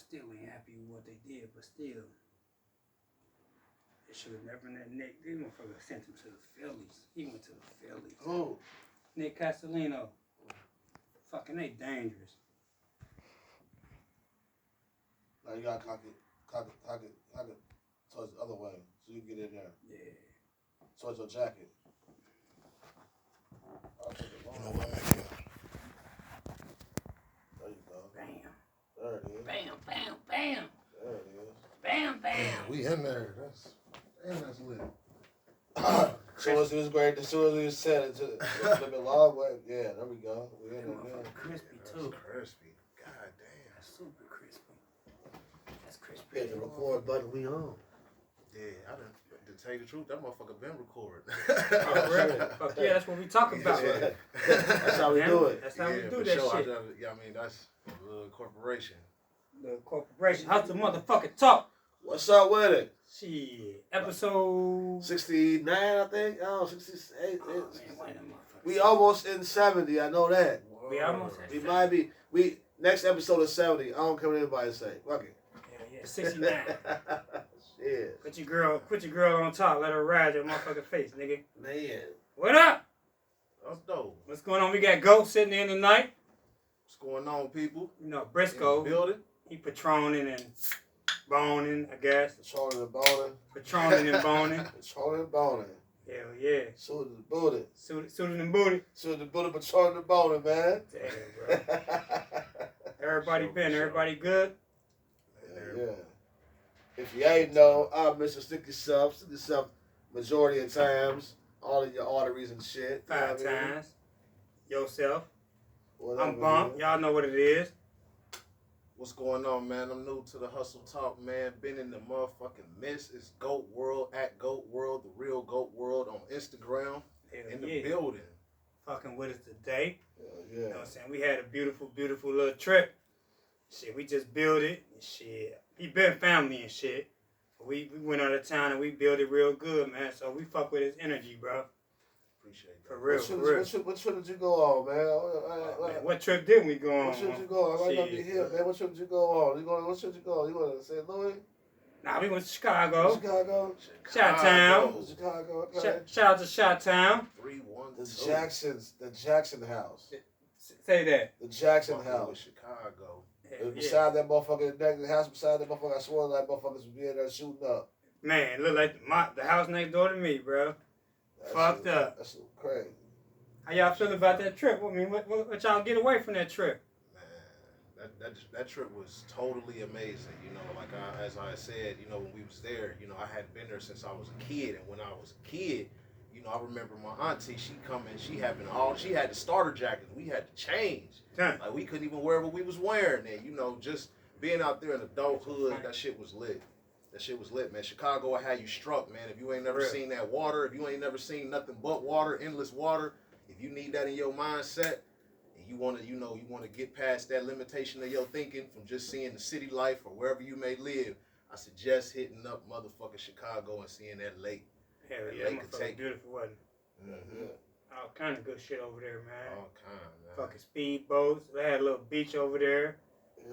still ain't happy with what they did, but still, they should have never let Nick. These motherfuckers sent him to the Phillies. He went to the Phillies. Who? Nick Castellino. Fucking, they dangerous. Now you gotta cock it towards the other way so you can get in there. Yeah. Towards your jacket. You know what, man? There you go. Bam. There it is. Bam, bam, bam. There it is. Bam, bam. Man, we in there. That's lit. As soon as he was great, as soon as he was said it to the long way, yeah, there we go. We in That there. motherfucker crispy, That's too. crispy. God damn. That's super crispy. That's crispy. Hit the record button, we on. Yeah, I done. To tell you the truth, that motherfucker been recording. Oh, really? Fuck yeah, that's what we talking about. Yeah. That's how we do it. That's how we Yeah, do for that sure. shit. I mean, that's a little corporation. The corporation. How's the motherfucking talk? What's up with it? Shit. Episode 69, I think. Oh, 68. Oh, man, why them motherfuckers? We almost in 70, I know that. We almost at We 70. might be, next episode is 70. I don't care what anybody say. Fuck it. Yeah, 69. Shit. Put your girl on top. Let her ride your motherfucking face, nigga. Man. What up? That's dope. What's going on? We got Goat sitting in tonight. What's going on, people? You know, In the Briscoe. building. He patroning and boning, I guess. Patrolling and boning. Patroning and boning. Patrolling and boning. Hell yeah. Suited the booty. Suited and booty. Suited the booty, patrolling and boning, man. Damn, bro. Everybody Sure, been? sure. Everybody good? Yeah. If you ain't know, I'm Mr. Stick Yourself majority of times. All of your arteries and shit. You know 5 what I mean? times. Yourself. Whatever, I'm Bump. man. Y'all know what it is. What's going on, man? I'm new to the Hustle Talk, man. Been in the motherfucking mist. It's Goat World, at Goat World, the real Goat World on Instagram. Hell In the yeah. building. Fucking with us today. Yeah. You know what I'm saying? We had a beautiful, beautiful little trip. Shit, we just built it. And shit. He been family and shit. We went out of town and we built it real good, man. So we fuck with his energy, bro. Appreciate that. For real, for real. What trip did you go on, man? Oh, man, what trip did we go on? What trip did you go on? I might not be Shit. here, man. What trip did you go on? What trip did you go on? You going to St. Louis? Nah, we went to Chicago. Chicago? Chi-Town. Chicago, okay. Shout out to Chi-Town. 312. The Jackson House. Say that. The Jackson Fucking with House. Chicago. Hell yeah. Beside that motherfucker, the house beside that motherfucker, I swore like motherfuckers was being there shooting up. Man, look like the house next door to me, bro. Fucked up. That's crazy. How y'all feel about that trip? I mean, what y'all get away from that trip? Man, that trip was totally amazing. You know, like as I said, you know, when we was there, you know, I hadn't been there since I was a kid, and when I was a kid, you know, I remember my auntie, she had the starter jackets. We had to change. Done. Like, we couldn't even wear what we was wearing. And, you know, just being out there in adulthood, that shit was lit. That shit was lit, man. Chicago will have you struck, man. If you ain't never Real. seen that water, if you ain't never seen nothing but water, endless water, if you need that in your mindset, and you want to get past that limitation of your thinking from just seeing the city life or wherever you may live, I suggest hitting up motherfucking Chicago and seeing that lake. Hell That yeah, lake that could motherfucker take- beautiful, wasn't it? Mm-hmm. All kind of good shit over there, man. All kind, man. Fucking speedboats. They had a little beach over there.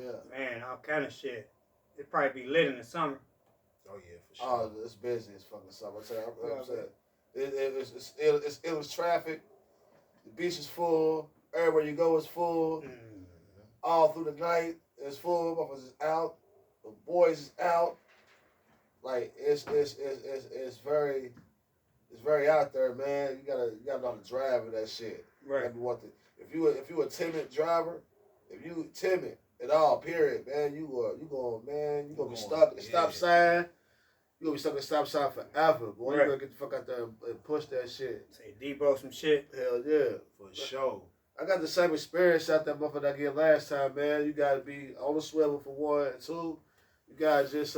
Yeah. Man, all kind of shit. It'd probably be lit in the summer. Oh yeah, for sure. Oh, it's busy as fucking summer. I'm saying. It was traffic. The beach is full. Everywhere you go is full. All through the night, it's full. Motherfuckers is out. The boys is out. Like it's very out there, man. You gotta know how to drive with that shit. Right. That'd be one thing. If you a timid driver, if you timid at all, period, man, you gonna be stuck at the stop sign. You gonna be stuck at the stop sign forever. Boy, Right. you gotta get the fuck out there and push that shit. Say Debo some shit. Hell yeah. For sure. I got the same experience out that motherfucker I get last time, man. You gotta be on the swivel for one, and two, you guys just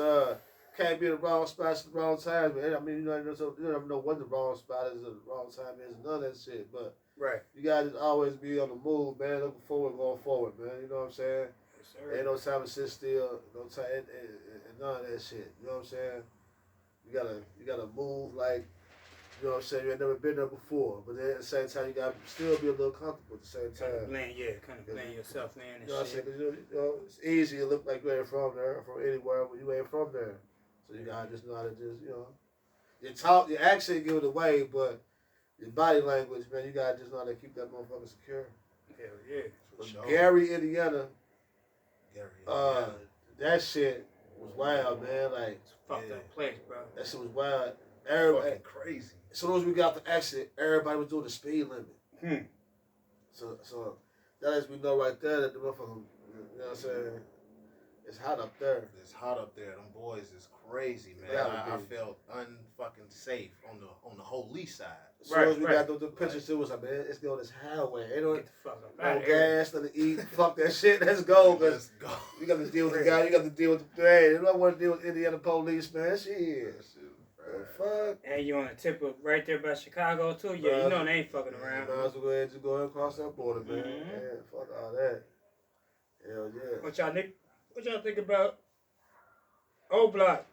can't be in the wrong spots at the wrong time. Man. I mean, you never know when the wrong spot is or the wrong time is, none of that shit. But Right. you gotta always be on the move, man. Looking forward, going forward, man. You know what I'm saying? Yes, sir. Ain't no time to sit still, no time, and none of that shit. You know what I'm saying? You gotta move like You know what I'm saying? You ain't never been there before, but then at the same time, you gotta still be a little comfortable at the same time. Kind of blend yourself in and You know what I'm saying? shit. 'Cause you know, it's easy to look like you ain't from there, or from anywhere, but you ain't from there. So you gotta just know how to just, you know, your accent give it away, but your body language, man, you gotta just know how to keep that motherfucker secure. Hell yeah. For sure. Gary, Indiana, Gary, that shit was wild, man. Like, It's a fucked up place, bro. that shit was wild. Everybody, fucking crazy. as soon as we got the exit, everybody was doing the speed limit. Hmm. So that lets me know right there that the motherfucker, you know what I'm saying, it's hot up there. It's hot up there. Them boys is crazy, man. Yeah, I felt unfucking safe on the whole lee side. As soon as we got the pictures, it was like, man, let's go this highway. Ain't no, Get the fuck up no out of here. gas, nothing to eat. Fuck that shit. Let's go. Cause Let's go. you got to deal with the guy. You got to deal with the hey, you don't want to deal with Indiana police, man. Shit. Fuck. And you on the tip of right there by Chicago too? Yeah, you know they ain't fucking around. Might as well go ahead and just go ahead and cross that border, man. Mhm. Yeah, fuck all that. Hell yeah. What y'all think about Old Block?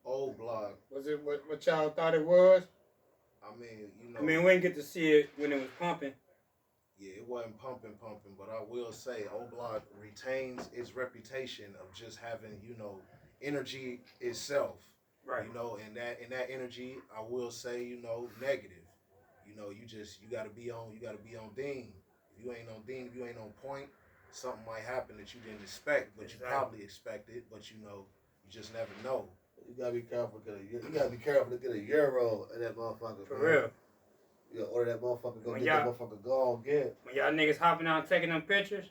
Old block. Was it what y'all thought it was? I mean, you know. I mean, we didn't get to see it when it was pumping. Yeah, it wasn't pumping, but I will say Old Block retains its reputation of just having, you know, energy itself. Right. You know, and that energy, I will say, you know, negative. You know, you gotta be on Dean. If you ain't on Dean, if you ain't on point, something might happen that you didn't expect, but Exactly. you probably expected, but you know, you just never know. You gotta be careful. You gotta be careful to get a euro in that motherfucker. For man. real. You gotta order that motherfucker. Go When get that motherfucker. Go on, get. When y'all niggas hopping out and taking them pictures,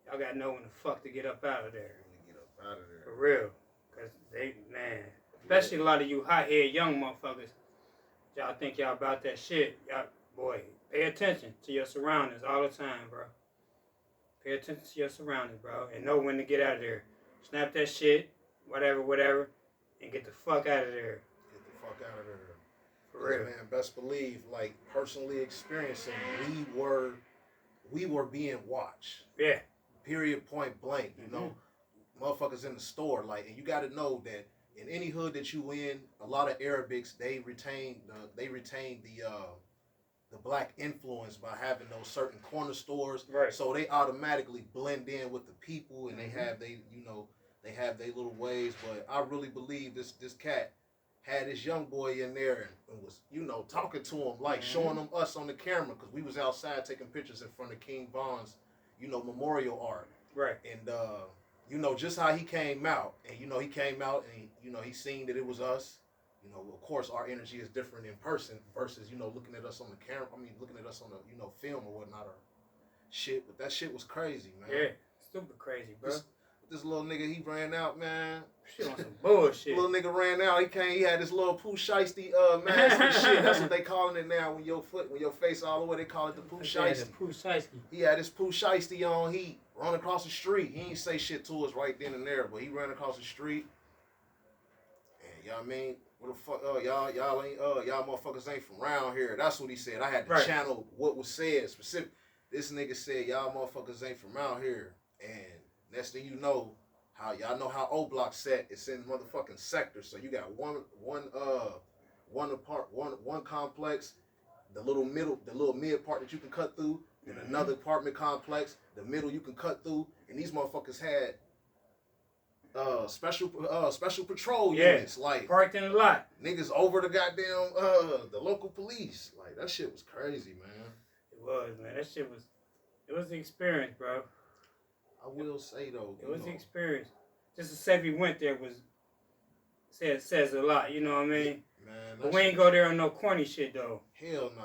y'all gotta know when the fuck to get up out of there. Really get up out of there. For real. Cause man, especially a lot of you hot-head young motherfuckers, y'all think y'all about that shit. Y'all, boy, pay attention to your surroundings all the time, bro. Pay attention to your surroundings, bro, and know when to get out of there. Snap that shit, whatever, and get the fuck out of there. Get the fuck out of there. For Yeah, real. man, best believe, like personally experiencing, we were being watched. Yeah. Period, point blank. You know, motherfuckers in the store, like, and you got to know that in any hood that you in, a lot of Arabics they retain the black influence by having those certain corner stores. Right. So they automatically blend in with the people, and they have their little ways. But I really believe this cat had this young boy in there and was, you know, talking to him, like showing him us on the camera, because we was outside taking pictures in front of King Von's, you know, memorial art. Right. And you know, just how he came out, and you know, he came out and you know, he seen that it was us. You know, of course, our energy is different in person versus, you know, looking at us on the camera. I mean, looking at us on the, you know, film or whatnot or shit. But that shit was crazy, man. Yeah. Stupid crazy, bro. This little nigga, he ran out, man. Shit on some bullshit. Little nigga ran out. He had this little poo shiesty mask and shit. That's what they calling it now. When your face all the way, they call it the poo shiesty. Pooh Shiesty. He had his poo shiesty on. He run across the street. He ain't say shit to us right then and there, but he ran across the street. And y'all mean, what the fuck? Y'all ain't y'all motherfuckers ain't from around here. That's what he said. I had to channel what was said specific. This nigga said y'all motherfuckers ain't from out here. And next thing you know, how O Block set. It's in motherfucking sectors. So you got one complex, the little mid part that you can cut through, and another apartment complex, the middle you can cut through, and these motherfuckers had special patrol units, like parked in a lot. Niggas over the goddamn the local police. Like that shit was crazy, man. It was, man. That shit was. It was the experience, bro. I will say though, It was the experience. Just to say we went there says a lot. You know what I mean? Man, but we ain't go there on no corny shit though. Hell nah.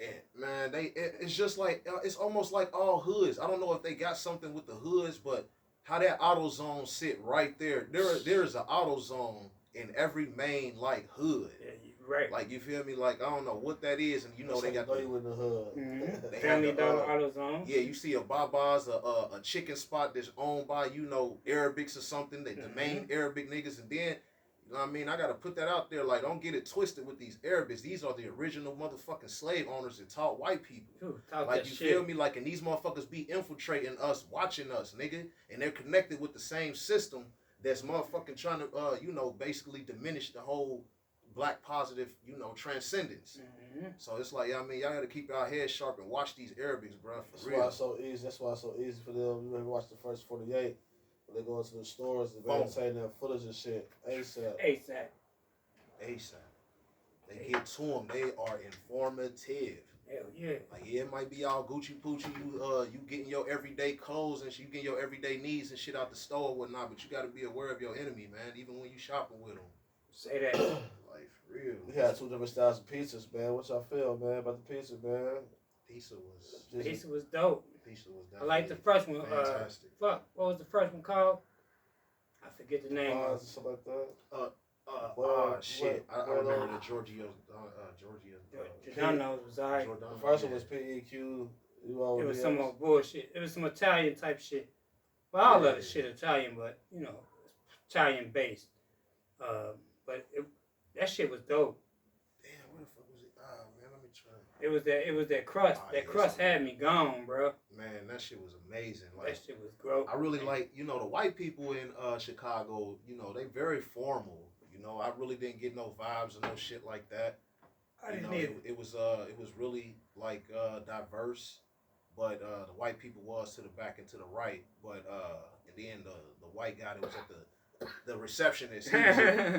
And man, it's just like it's almost like all hoods. I don't know if they got something with the hoods, but how that auto zone sit right there. There's an auto zone in every main like hood. Yeah, right. Like you feel me? Like I don't know what that is, and you know they got the in the hood. Mm-hmm. They Family had the, Dollar Auto Zone. Yeah, you see a Baba's, a chicken spot that's owned by, you know, Arabics or something. The main Arabic niggas, and then, you know what I mean? I gotta put that out there. Like, don't get it twisted with these Arabics. These are the original motherfucking slave owners that taught white people. Ooh, like, you feel me? Like, and these motherfuckers be infiltrating us, watching us, nigga, and they're connected with the same system that's motherfucking trying to, you know, basically diminish the whole black positive, you know, transcendence. So it's like, I mean, y'all got to keep y'all heads sharp and watch these Arabics, bro. That's For why real. it's so easy. That's why it's so easy for them. You ever watch the first 48? When they go into the stores and Boom. maintain their footage and shit. ASAP. ASAP. They get to them. They are informative. Hell yeah. Like, yeah, it might be all Gucci Poochie. You getting your everyday clothes and shit, you getting your everyday needs and shit out the store and whatnot. But you got to be aware of your enemy, man. Even when you shopping with them. Say that. Like, for real. We had 2 different styles of pizzas, man. What y'all feel, man, about the pizza, man? Pizza was Pizza was dope. definitely I like the first one. fantastic. Fuck, what was the first one called? I forget the name. Bars or something like that. Shit. I remember the Giorgio. Giordano's was alright. The first one was PEQ. It was some more bullshit. It was some Italian type shit. Well, all of the shit Italian, but you know, Italian based. But that shit was dope. Damn, where the fuck was it? Ah, man, let me try. It was that crust. That crust had me gone, bro. Man, that shit was amazing. Like, That shit was gross. I really like, you know, the white people in Chicago. You know, they very formal. You know, I really didn't get no vibes or no shit like that. I You didn't know, need it was really like diverse, but the white people was to the back and to the right, but and then the white guy that was at the receptionist,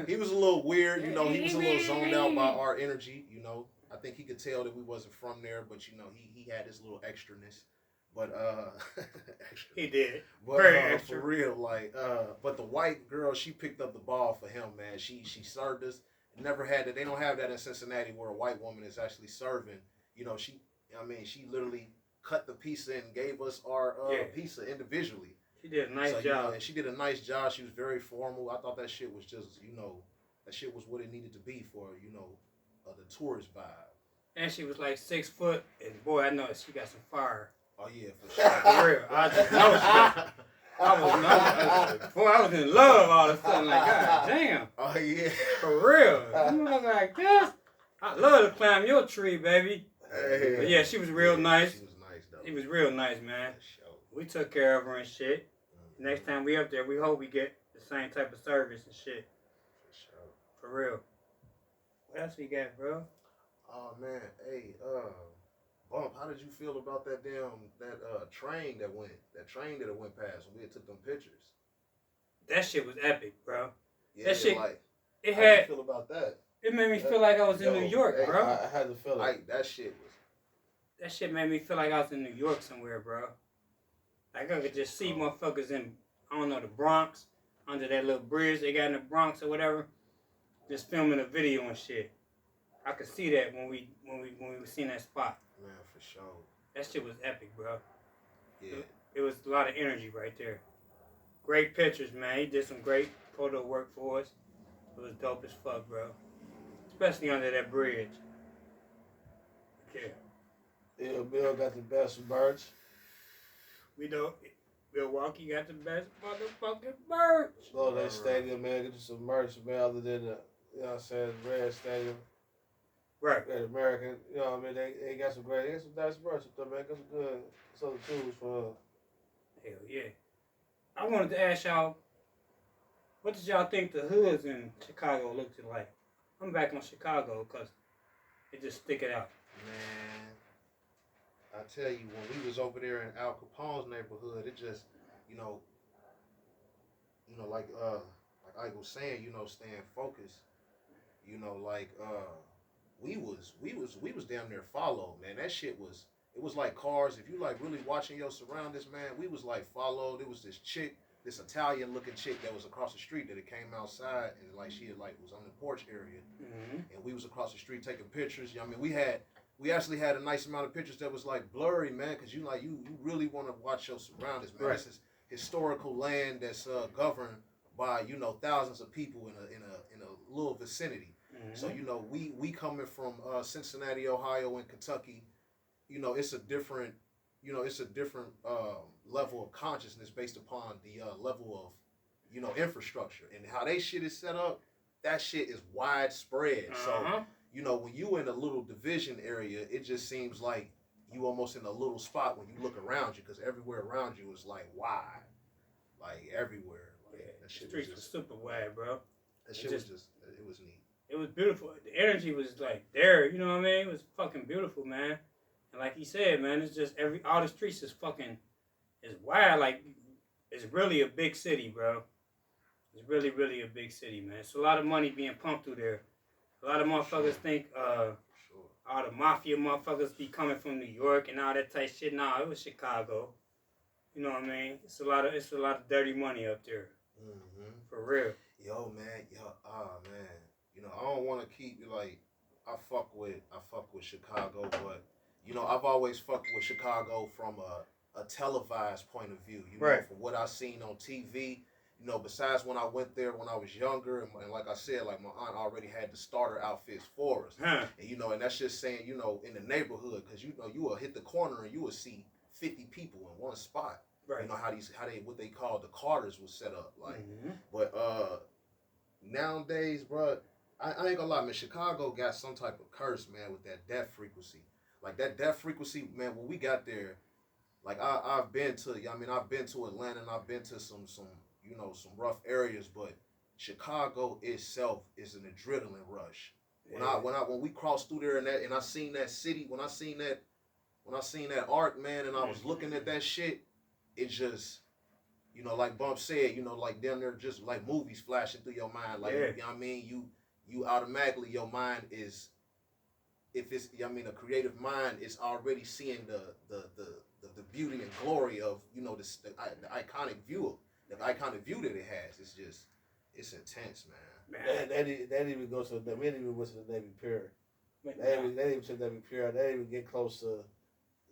he was a little weird, you know, he was a little zoned out by our energy, you know. I think he could tell that we wasn't from there, but you know, he had his little extraness. But extra. He did. But Very extra. for real, like but the white girl, she picked up the ball for him, man. She served us. Never had that. They don't have that in Cincinnati where a white woman is actually serving. You know, she literally cut the pizza and gave us our pizza individually. She did a nice job. You know, and she did a nice job. She was very formal. I thought that shit was just, you know, that shit was what it needed to be for, you know, the tourist vibe. And she was like 6 foot, and boy, I know she got some fire. Oh yeah, for sure. For real. I just know she. I was in love all of a sudden. Like, God damn. Oh yeah. For real. You look like this. I love to climb your tree, baby. Hey. But yeah, she was real nice. She was nice though. She was real nice, man. For sure. We took care of her and shit. Next time we up there, we hope we get the same type of service and shit. For sure. For real. What else we got, bro? Oh man, hey, Bump, how did you feel about that train that went past when we had took them pictures? That shit was epic, bro. Yeah, That shit- like, It How you had. feel about that? It made me feel like I was in New York, hey, bro. I had to feel it. like that shit was. That shit made me feel like I was in New York somewhere, bro. Like I could just see motherfuckers in, I don't know, the Bronx, under that little bridge they got in the Bronx or whatever, just filming a video and shit. I could see that when we seen that spot. Man, for sure. That shit was epic, bro. Yeah. It was a lot of energy right there. Great pictures, man. He did some great photo work for us. It was dope as fuck, bro. Especially under that bridge. Yeah. Yeah, Bill got the best merch. We know Milwaukee got the best motherfucking merch. Go to that stadium, man. Get you some merch, man, other than the, you know what I'm saying, Red Stadium. Right. Great American, you know what I mean? They got some nice merch up there, man. Got some other tools for Hell yeah. I wanted to ask y'all, what did y'all think the hoods in Chicago looked like? I'm back on Chicago because it just stick it out. Man, I tell you, when we was over there in Al Capone's neighborhood, it just, like Ike was saying, staying focused. We was damn near followed, man. That shit was, it was like Cars. If you like really watching your surroundings, man, we was like followed. There was this chick, this Italian looking chick that was across the street that it came outside and like she had like was on the porch area, and we was across the street taking pictures. I mean, we actually had a nice amount of pictures that was like blurry, man, because you really want to watch your surroundings, man. Right. This is historical land that's governed by thousands of people in a little vicinity. So we coming from Cincinnati, Ohio, and Kentucky. It's a different level of consciousness based upon the level of infrastructure and how they shit is set up. That shit is widespread. So when you in a little division area, it just seems like you almost in a little spot when you look around you, because everywhere around you is like wide, like everywhere. Like, that shit Streets was was just super wide, bro. that shit It was just it was neat. It was beautiful. The energy was like there. You know what I mean? It was fucking beautiful, man. And like he said, man, it's just all the streets is fucking is wild. Like it's really a big city, bro. It's really, really a big city, man. It's a lot of money being pumped through there. A lot of motherfuckers think all the mafia motherfuckers be coming from New York and all that type shit. Nah, it was Chicago. You know what I mean? It's a lot of dirty money up there. Mm-hmm. For real. Yo, man. Man. You know, I don't want to keep you like. I fuck with Chicago, but you know, I've always fucked with Chicago from a televised point of view. You know, from what I seen on TV. You know, besides when I went there when I was younger, and like I said, like my aunt already had the starter outfits for us. Huh. And you know, and that's just saying, you know, in the neighborhood, because you know, you will hit the corner and you will see 50 people in one spot. Right. You know what they call the Carters was set up like. Mm-hmm. But nowadays, bro, I ain't gonna lie, man. Chicago got some type of curse, man, with that death frequency. Like that death frequency, man. When we got there, like I've been to Atlanta and I've been to some you know, some rough areas, but Chicago itself is an adrenaline rush. Yeah. When we crossed through there and I seen that city, when I seen that arc, man, and I was looking at that shit, it just, you know, like Bump said, you know, like down there just like movies flashing through your mind, like, you know what I mean? You automatically, your mind is, if it's, I mean, a creative mind is already seeing the beauty and glory of, you know, the iconic view. The iconic view that it has, it's intense, man. They didn't even go to we didn't even go to the Navy Pier. They didn't even to the Navy Pier. They didn't even get close to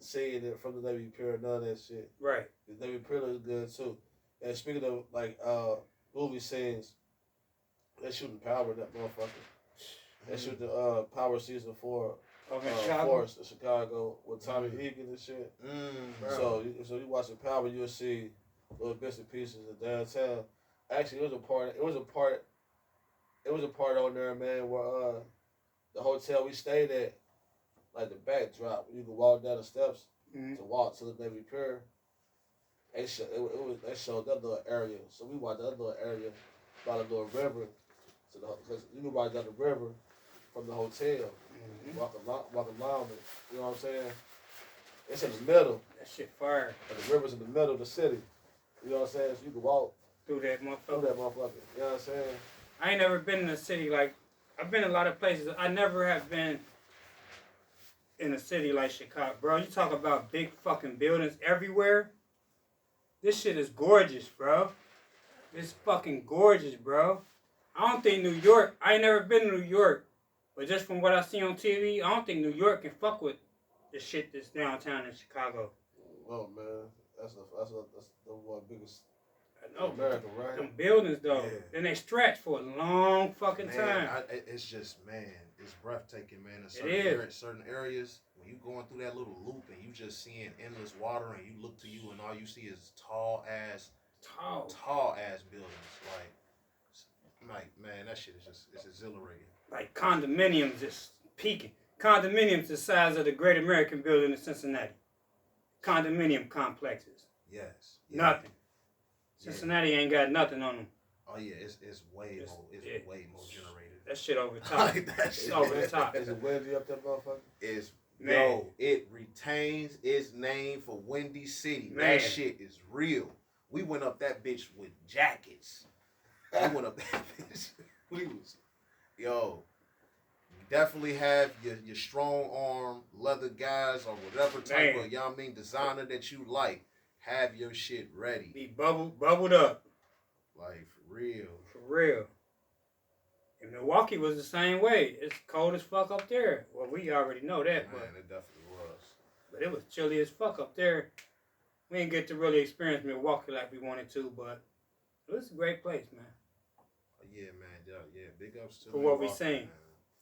seeing it from the Navy Pier. None of that shit. Right. The Navy Pier looks good too. And speaking of like movie scenes, they shooting Power that motherfucker. They shoot the Power season 4. Force in Chicago with Tommy Egan and shit. So you watching Power, you'll see little bits and pieces of downtown. Actually, it was a part on there, man, where the hotel we stayed at, like the backdrop, you can walk down the steps to walk to the Navy Pier. They showed that little area, so we walked that little area by the little river, because you can walk down the river from the hotel, walk along it. You know what I'm saying? It's in the middle. That shit fire. And the river's in the middle of the city. You know what I'm saying? So you can walk through that motherfucker. You know what I'm saying? I ain't never been in a city like, I've been in a lot of places. I never have been in a city like Chicago. Bro, you talk about big fucking buildings everywhere. This shit is gorgeous, bro. It's fucking gorgeous, bro. I don't think New York, I ain't never been to New York, but just from what I see on TV, I don't think New York can fuck with the shit that's downtown in Chicago. Oh, man. That's the one biggest I know. America, right? Them buildings, though. Yeah. And they stretch for a long fucking time. It's just, man, it's breathtaking, man. In certain areas, when you going through that little loop and you just seeing endless water and you look to you and all you see is tall ass buildings. Like, man, that shit is it's exhilarating. Like condominiums just peaking. Condominiums the size of the Great American Building in Cincinnati. Condominium complexes. Yes. Nothing. Cincinnati ain't got nothing on them. Oh yeah, it's way more generated. That shit over the top. It's over the top. Is it windy up there, motherfucker? It retains its name for Windy City. Man. That shit is real. We went up that bitch with jackets. We went up that bitch. Definitely have your strong arm leather guys or whatever type of, you know what I mean, designer that you like. Have your shit ready. Be bubbled up. Like, for real. For real. And Milwaukee was the same way. It's cold as fuck up there. Well, we already know that. Man, it definitely was. But it was chilly as fuck up there. We didn't get to really experience Milwaukee like we wanted to, but it was a great place, man. Yeah, man. Yeah, big ups to for Milwaukee, what we seen. Man.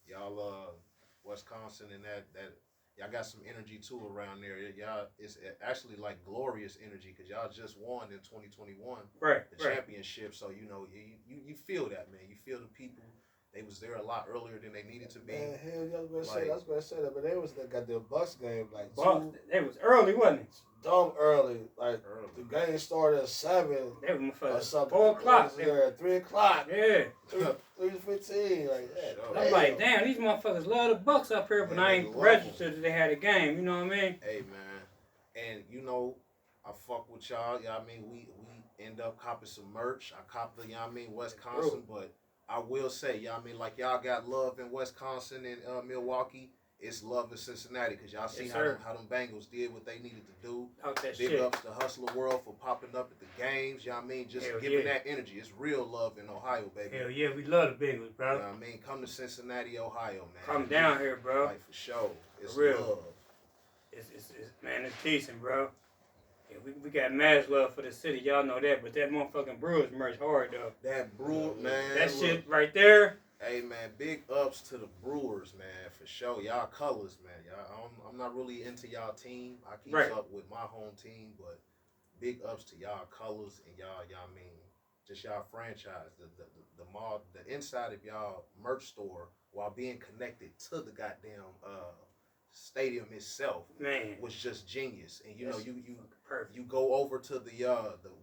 Y'all, Wisconsin and that y'all got some energy too around there. Y'all, it's actually like glorious energy because y'all just won in 2021 the championship. So you know you feel that, man. You feel the people They was there a lot earlier than they needed to be. Man, hell, yeah, I was gonna say that, but they was that goddamn Bucks game like Bucks, it was early, wasn't it? dumb early. Like the game started at 7 They were or something. 4 o'clock. Yeah, 3 o'clock. Yeah. 3:15. Like that. I'm like, damn, these motherfuckers love the Bucks up here, but Man, I ain't registered that they had a game. You know what I mean? Hey man, and you know, I fuck with y'all. I mean, we end up copping some merch. I copped the, Wisconsin, but I will say, I mean, like y'all got love in Wisconsin and Milwaukee. It's love in Cincinnati because y'all see how them Bengals did what they needed to do. Big ups to Hustler World for popping up at the games. You know what I mean? Just giving that energy. It's real love in Ohio, baby. Hell yeah, we love the Bengals, bro. You know what I mean? Come to Cincinnati, Ohio, man. Come down here, bro. Like for sure. It's for real. Love. It's man, it's decent, bro. Yeah, we got mad love for the city, y'all know that. But that motherfucking Brewers merch hard though. That Brewer, man. That shit right there. Hey man, big ups to the Brewers, man, for sure. Y'all colors, man. Y'all, I'm not really into y'all team. I keep up with my home team, but big ups to y'all colors and y'all I mean, just y'all franchise. The mall, the inside of y'all merch store, while being connected to the goddamn stadium itself, man, was just genius. And you know, perfect. You go over to the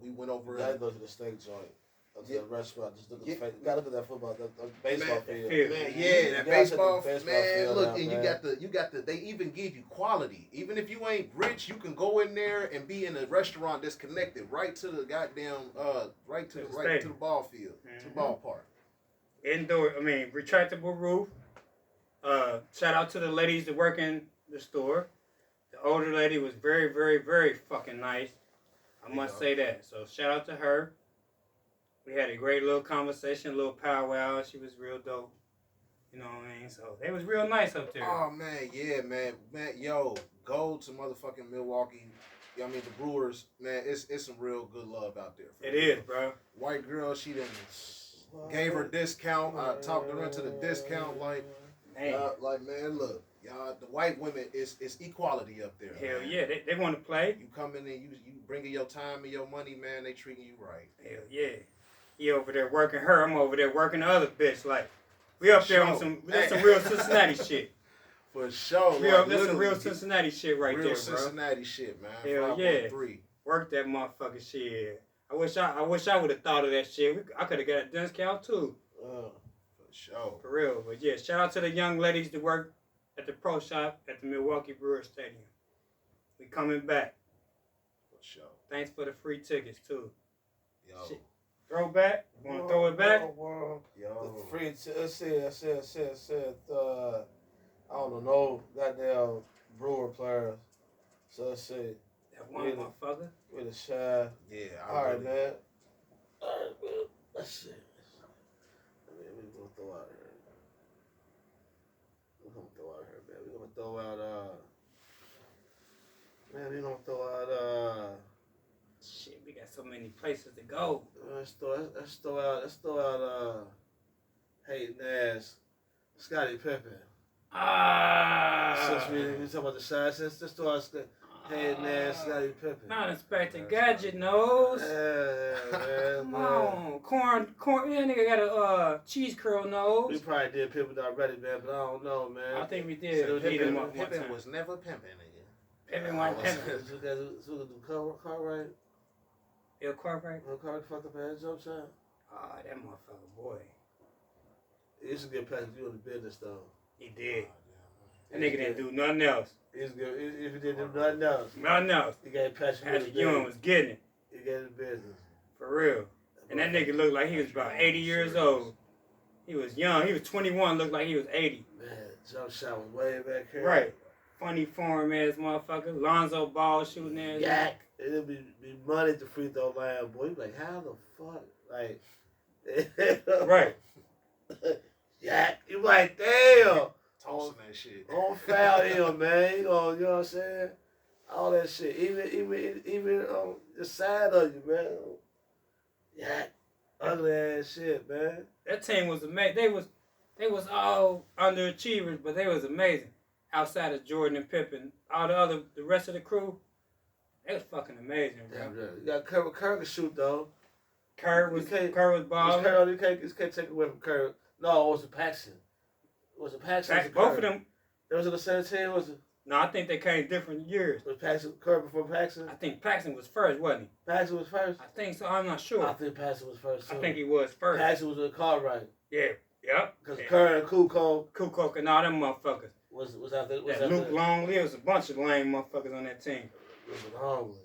we went over. You gotta go to the steak joint. To the restaurant, just look at the face. You gotta look at that football, the baseball field. Man, yeah, that baseball man. Field look, out, and man. you got the. They even give you quality. Even if you ain't rich, you can go in there and be in a restaurant that's connected right to the goddamn, right to the ball field, to the ballpark. Indoor, I mean, retractable roof. Shout out to the ladies that work in the store. The older lady was very, very, very fucking nice. I must say that. So shout out to her. We had a great little conversation, a little powwow. She was real dope. You know what I mean? So they was real nice up there. Oh man, yeah, man, yo, go to motherfucking Milwaukee. You know what I mean, the Brewers, man, it's some real good love out there. It is, bro. White girl, she done gave her discount. I talked her into the discount, like man, look, y'all, the white women, it's equality up there. Hell man. yeah, they want to play. You come in and you bringing your time and your money, man. They treating you right. Hell yeah. He over there working her. I'm over there working the other bitch. Like, we up there on some real Cincinnati shit. For sure. That's some real Cincinnati shit right there, bro. Real Cincinnati shit, man. Hell yeah. Work that motherfucking shit. I wish I would have thought of that shit. I could have got a discount too. For sure. For real. But yeah, shout out to the young ladies that work at the pro shop at the Milwaukee Brewers Stadium. We coming back. For sure. Thanks for the free tickets too. Yo. Shit. Throwback? Want to throw it back? Yo. The free said, I don't know, goddamn Brewer players. So let's see. That one motherfucker? With a shot. Yeah. Alright, man. Alright, man. Let's see. We're going to throw out here. We're going to throw out here, man. We're going to throw out, man, we're going to throw out, shit, we got so many places to go. Let's throw out Hayden Ass, Scottie Pippen. Since we talking about the shots, let's throw out Hayden Ass, Scottie Pippen. Not Inspector Gadget nose. Yeah, Come on, corn. Yeah, nigga got a cheese curl nose. We probably did Pippen already, man, but I don't know, man. I think we did. So Pippen was never pimping, nigga. Pippen wasn't pimping. So we do Cartwright. Bill Cartwright? Bill Cartwright fucked up at jump shot. Ah, that motherfucker, boy. He used to get Patrick Ewing in the business, though. He did. That nigga didn't do nothing else. He was good. If he didn't do nothing else. Nothing else. He got Patrick Ewing was getting it. He got in the business. For real. And that nigga looked like he was about 80 years old. He was young. He was 21, looked like he was 80. Man, jump shot was way back here. Right. Funny form ass motherfucker. Lonzo Ball shooting ass. Yak. It'll be money at the free throw line, boy. You like, how the fuck? Like, right. Yak. You like, damn. Tossing that shit. Don't foul him, man. You know what I'm saying? All that shit. Even on the side of you, man. Yak. Ugly ass shit, man. That team was amazing. They was all underachievers, but they was amazing. Outside of Jordan and Pippen, the rest of the crew, they was fucking amazing, bro. Damn, you got Kerr can shoot though. Kerr was balling. You can't take away from Kerr. No, it was Paxton. Was it Paxton? Both of them. It was in the same team. Was it? No, I think they came different years. Was Paxton Kerr before Paxton? I think Paxton was first, wasn't he? Paxton was first. I think so. I'm not sure. I think Paxton was first. Too. I think he was first. Paxton was with Cartwright. Yeah. Yep. Because yeah. Kerr and Kukoc and all them motherfuckers. Was after Luke Longley. There was a bunch of lame motherfuckers on that team. Luke Longley.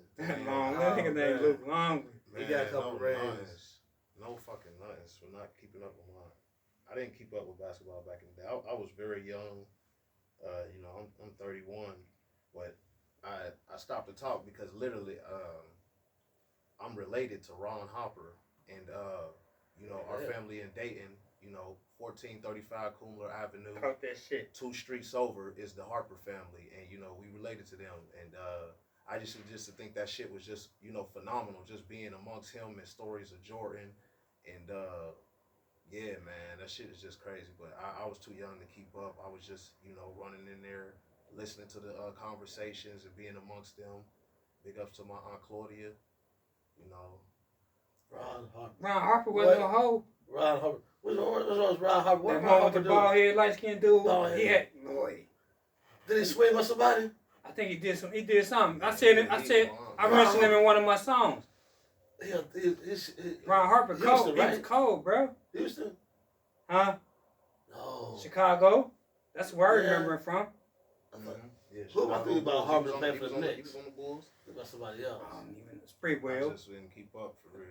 Longley. That nigga named Luke Longley. He got a couple rings. No fucking nuts for not keeping up with mine. I didn't keep up with basketball back in the day. I was very young. You know, I'm 31, but I stopped to talk because literally I'm related to Ron Harper, and you know, our family in Dayton, you know, 1435 Coomler Avenue. Talk that shit. 2 streets over is the Harper family, and you know, we related to them, and I just to think that shit was just, you know, phenomenal, just being amongst him and stories of Jordan, and yeah, man, that shit is just crazy. But I was too young to keep up. I was just, you know, running in there, listening to the conversations and being amongst them. Big ups to my Aunt Claudia, you know. Ron Harper. Ron Harper wasn't no hoe. Ron Harper. What's Ron Harper? What That Ron one with Harper the do? bald head, light skinned dude. Bald He head. had, boy. Did he swing on somebody? I think he did some. He did something. I mentioned him in one of my songs. Ron Harper Houston, cold. right? He was cold, bro. Houston? Huh? No. Chicago. That's where I Yeah. remember him from. Yeah, Who am I thinking about? Harper He was playing for the on- Knicks. He was on the Bulls. Think about somebody else. I don't even Spreewell. I just didn't keep up for real.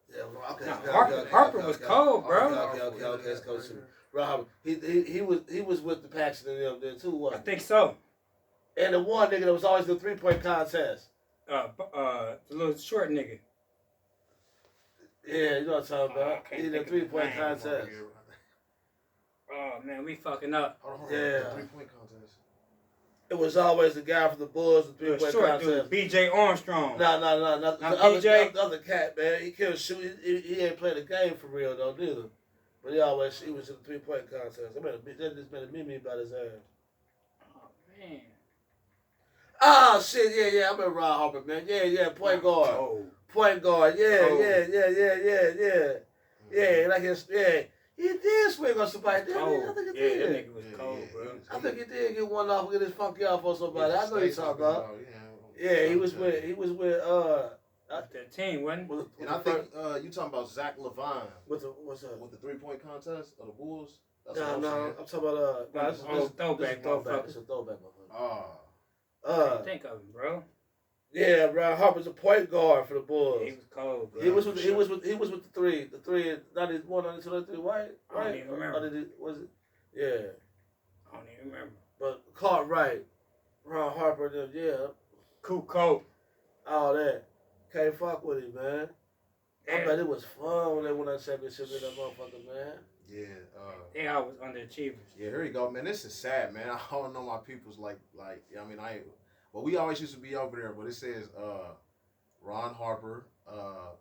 Yeah, well, okay. No, okay, Harper was cold, bro. Okay, let's go to Ron Harper. He was with the Paxton and them there too, I wasn't think so. he? And the one nigga that was always the 3-point contest. The little short nigga. Yeah, you know what I'm talking I about. can't He the think of his 3-point name. contest. Oh man, we fucking up. Yeah. 3-point contest. It was always the guy from the Bulls, the The 3-point short contest. dude, B.J. Armstrong. No. Not The other, BJ? the other cat, man. He couldn't shoot. He ain't played the game for real, though, neither. But he was in the 3-point contest. That just made a meme about his ass. Oh man. Oh, shit, yeah. I remember Ron Harper, man. Yeah, point guard. Oh. Point guard, yeah. Oh. Yeah, like his, yeah. He did swing on somebody, didn't he? I Cold. think he Yeah, did. that nigga was cold, bro. I think he did get one off, get his funky off on somebody. I know he's talking about. Yeah, he was with That team, wasn't it? And I think you talking about Zach Levine what's up? with the 3-point contest of the Bulls. That's No, what I'm saying. I'm talking about This is a throwback, motherfucker. It's a throwback, motherfucker. Ah, Think of him, bro. Yeah, Ron Harper's a point guard for the Bulls. He was cold, bro. He was with the three. The three, 91, 92, 93, right? I don't even remember. Or did it, was it? Yeah. I don't even remember. But Cartwright, Ron Harper, them, yeah, Cool coat. all that. Can't fuck with him, man. I Yeah. bet it was fun when they won that championship with that motherfucker, man. yeah. They always underachievers. Yeah, here you go, man. This is sad, man. I don't know my people's like. I mean, well, we always used to be over there, but it says Ron Harper,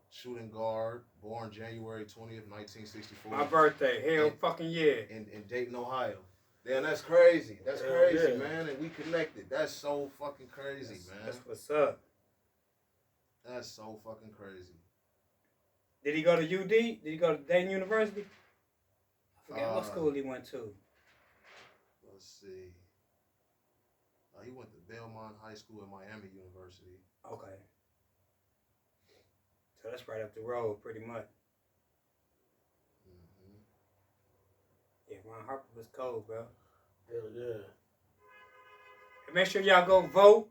shooting guard, born January 20th, 1964. My birthday, hell fucking yeah. in Dayton, Ohio. Damn, that's crazy. That's Hell crazy, yeah. man. And we connected. That's so fucking crazy, man. That's what's up. That's so fucking crazy. Did he go to UD? Did he go to Dayton University? I forget what Uh, school he went to. Let's see. He went to Belmont High School and Miami University. Okay. So that's right up the road, pretty much. Mm-hmm. Yeah, Ron Harper was cold, bro. Hell yeah. And make sure y'all go vote.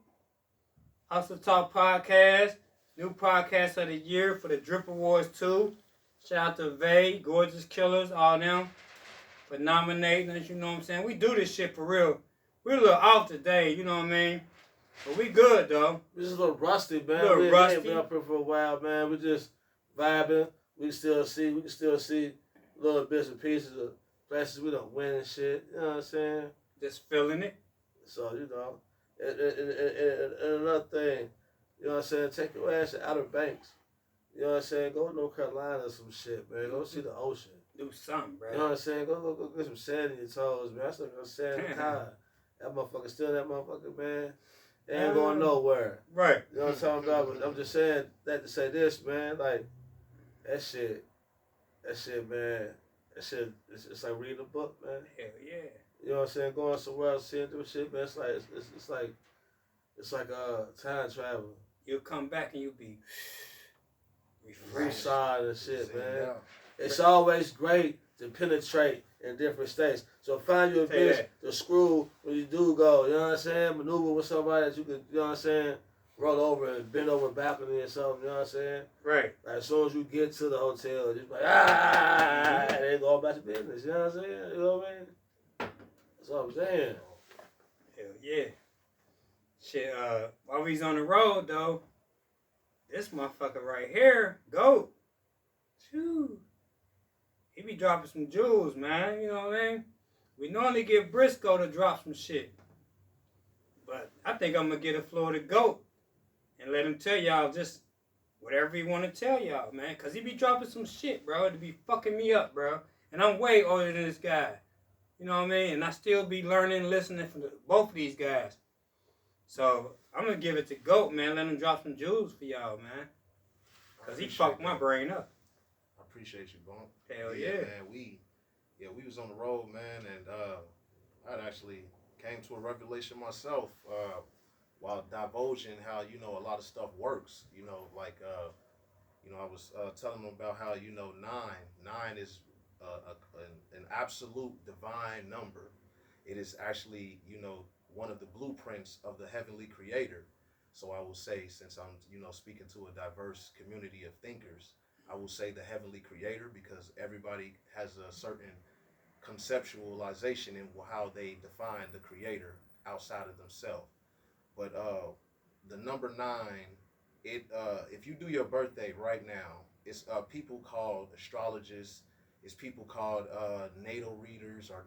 Hustle Talk Podcast. New podcast of the year for the Drip Awards 2. Shout out to Vay, Gorgeous Killers, all them for nominating us, you know what I'm saying? We do this shit for real. We're a little off today, you know what I mean? But we good, though. We're just a little rusty, man. A little We rusty. ain't been up here for a while, man. We just vibing. We can still see little bits and pieces of places we don't win and shit. You know what I'm saying? Just feeling it. So, you know. And another thing, you know what I'm saying? Take your ass to Outer Banks. You know what I'm saying? Go to North Carolina or some shit, man. Go see the ocean. Do something, bro. You know what I'm saying? Go get some sand in your toes, man. I still got sand in the car. That motherfucker still that motherfucker, man. They ain't going nowhere. Right. You know what I'm talking about? But I'm just saying that to say this, man. Like, that shit, man. That shit, it's like reading a book, man. Hell yeah. You know what I'm saying? Going somewhere else, seeing different shit, man. It's like time travel. You'll come back and you'll be refreshed. Reside and shit, See, man. yeah. It's always great to penetrate in different states. So find you a Say bitch that. to screw when you do go. You know what I'm saying? Maneuver with somebody that you could, you know what I'm saying? Roll over and bend over a balcony or something. You know what I'm saying? Right. Like as soon as you get to the hotel, just like and then go about your business. You know what I'm saying? You know what I mean? That's what I'm saying. Hell yeah. Shit, while we's on the road though, this motherfucker right here, GOAT. Shoo. He be dropping some jewels, man. You know what I mean? We normally get Briscoe to drop some shit. But I think I'm gonna get a Florida GOAT and let him tell y'all just whatever he wanna tell y'all, man. Cause he be dropping some shit, bro. It be fucking me up, bro. And I'm way older than this guy. You know what I mean? And I still be learning, listening from both of these guys. So I'm gonna give it to GOAT, man. Let him drop some jewels for y'all, man. Cause he fucked my brain up. I appreciate you, Bump. Hell yeah. Man. We was on the road, man, and I actually came to a revelation myself while divulging how a lot of stuff works. Like I was telling them about how nine is an absolute divine number. It is actually one of the blueprints of the heavenly creator. So I will say, since I'm speaking to a diverse community of thinkers, I will say the heavenly creator, because everybody has a certain conceptualization in how they define the creator outside of themselves. But the number 9, if you do your birthday right now, it's people called astrologists, it's people called natal readers, or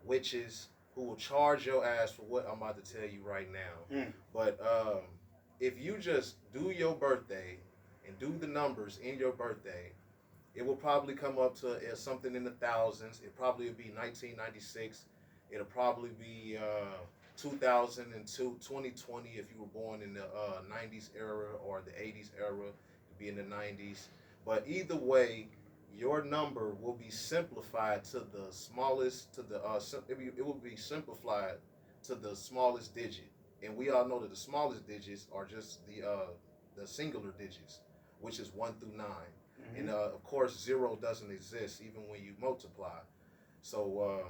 witches, who will charge your ass for what I'm about to tell you right now. But if you just do your birthday and do the numbers in your birthday, it will probably come up to something in the thousands. It probably will be 1996. It'll probably be 2002, 2020 if you were born in the 90s era or the 80s era, it'll be in the 90s. But either way, your number will be simplified to the smallest, it will be simplified to the smallest digit. And we all know that the smallest digits are just the singular digits, which is 1 through 9. Mm-hmm. And of course, 0 doesn't exist even when you multiply. So,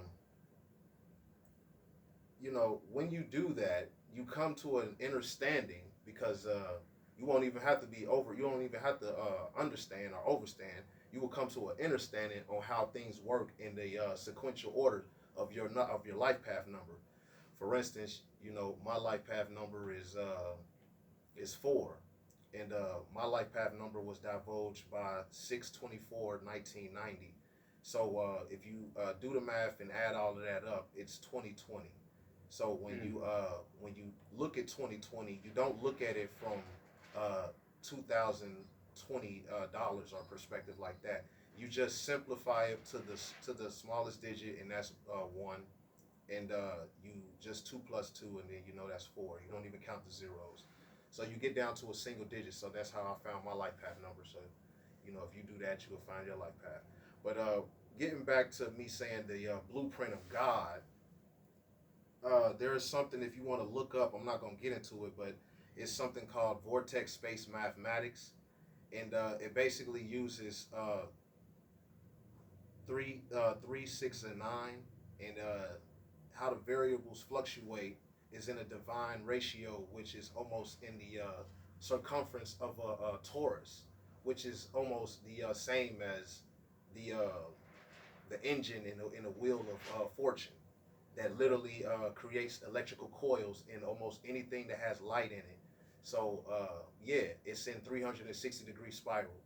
when you do that, you come to an understanding, because you won't even have to you don't even have to understand or overstand. You will come to an understanding on how things work in the sequential order of your life path number. For instance, my life path number is 4, and my life path number was divulged by 6/24/1990. So if you do the math and add all of that up, it's 2020. So when you look at 2020, you don't look at it from 2020 dollars or perspective like that. You just simplify it to the smallest digit, and that's 1, and you just 2 plus 2, and then that's 4. You don't even count the zeros, so you get down to a single digit. So that's how I found my life path number. So if you do that, you will find your life path. But getting back to me saying the blueprint of God, there is something, if you want to look up, I'm not going to get into it, but it's something called vortex space mathematics, and it basically uses 3, 6, and 9, and how the variables fluctuate is in a divine ratio, which is almost in the circumference of a torus, which is almost the same as the engine in a wheel of fortune, that literally creates electrical coils in almost anything that has light in it. So it's in 360-degree spiral.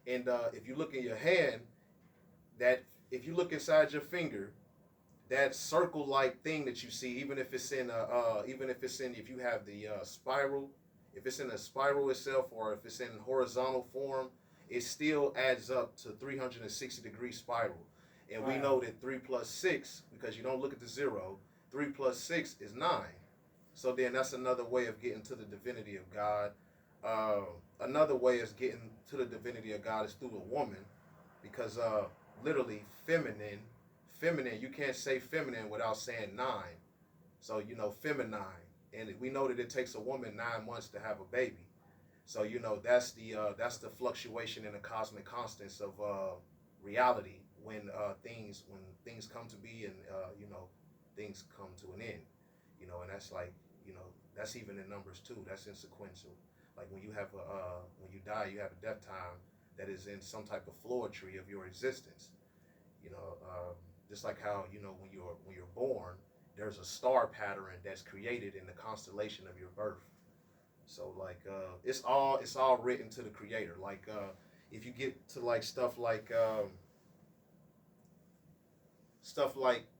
And if you look in your hand, if you look inside your finger, that circle-like thing that you see, even if you have the spiral, if it's in a spiral itself, or if it's in horizontal form, it still adds up to 360-degree spiral. And we know that 3 plus 6, because you don't look at the 0, 3 plus 6 is 9. So then that's another way of getting to the divinity of God. Another way is getting to the divinity of God is through a woman. because literally feminine, you can't say feminine without saying nine. So feminine, and we know that it takes a woman 9 months to have a baby. So that's the fluctuation in the cosmic constants of reality when things come to be, and things come to an end. And that's like that's even in numbers too. That's in sequential. Like when you die, you have a death time that is in some type of floetry of your existence. You know, just like how when you're born, there's a star pattern that's created in the constellation of your birth. So like it's all written to the creator. Like if you get to like stuff like